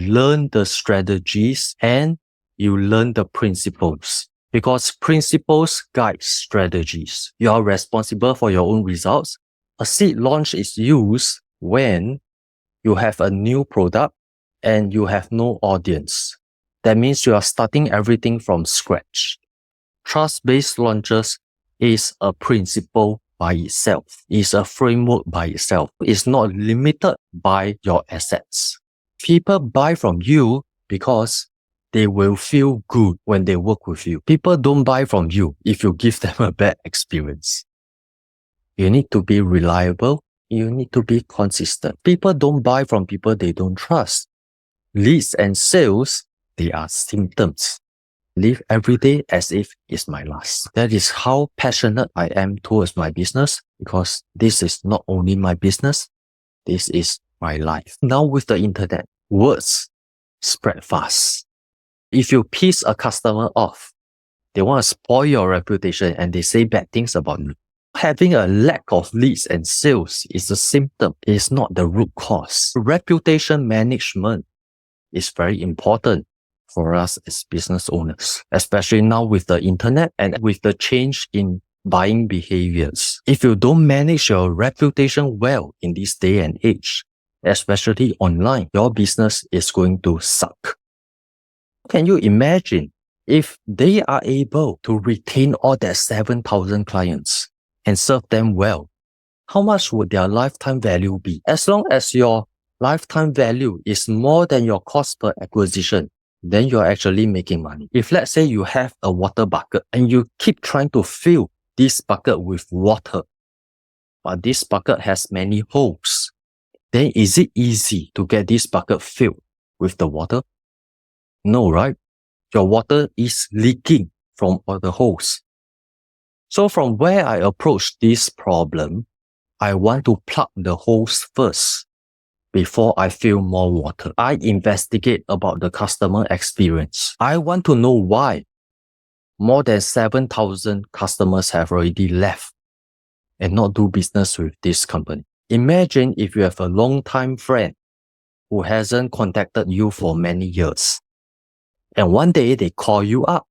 learn the strategies and you learn the principles. Because principles guide strategies. You are responsible for your own results. A seed launch is used when you have a new product and you have no audience. That means you are starting everything from scratch. Trust-based launches is a principle by itself. It's a framework by itself. It's not limited by your assets. People buy from you because they will feel good when they work with you. People don't buy from you if you give them a bad experience. You need to be reliable. You need to be consistent. People don't buy from people they don't trust. Leads and sales, they are symptoms. Live every day as if it's my last. That is how passionate I am towards my business, because this is not only my business, this is my life. Now with the internet, words spread fast. If you piss a customer off, they want to spoil your reputation and they say bad things about you. Having a lack of leads and sales is a symptom. It is not the root cause. Reputation management is very important for us as business owners, especially now with the internet and with the change in buying behaviors. If you don't manage your reputation well in this day and age, especially online, your business is going to suck. Can you imagine if they are able to retain all their 7,000 clients and serve them well? How much would their lifetime value be? As long as your lifetime value is more than your cost per acquisition, then you're actually making money. If let's say you have a water bucket and you keep trying to fill this bucket with water, but this bucket has many holes, then is it easy to get this bucket filled with the water? No, right? Your water is leaking from all the holes. So from where I approach this problem, I want to plug the holes first before I fill more water. I investigate about the customer experience. I want to know why more than 7,000 customers have already left and not do business with this company. Imagine if you have a long-time friend who hasn't contacted you for many years. And one day they call you up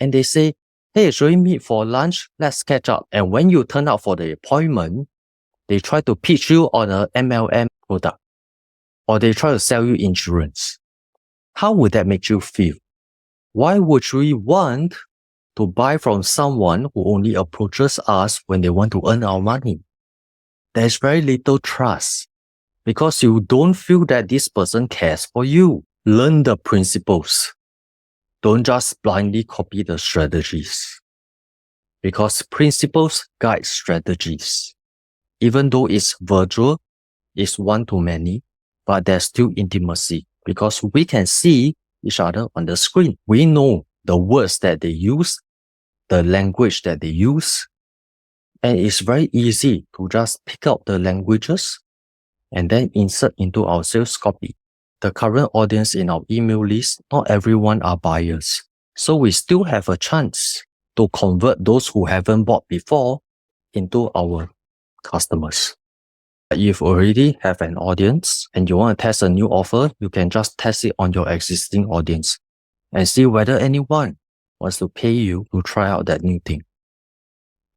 and they say, hey, shall we meet for lunch? Let's catch up. And when you turn up for the appointment, they try to pitch you on a MLM product, or they try to sell you insurance. How would that make you feel? Why would we want to buy from someone who only approaches us when they want to earn our money? There's very little trust because you don't feel that this person cares for you. Learn the principles. Don't just blindly copy the strategies, because principles guide strategies. Even though it's virtual, it's one-to-many, but there's still intimacy because we can see each other on the screen. We know the words that they use, the language that they use, and it's very easy to just pick out the languages and then insert into our sales copy. The current audience in our email list, not everyone are buyers. So we still have a chance to convert those who haven't bought before into our customers. If you already have an audience and you want to test a new offer, you can just test it on your existing audience and see whether anyone wants to pay you to try out that new thing.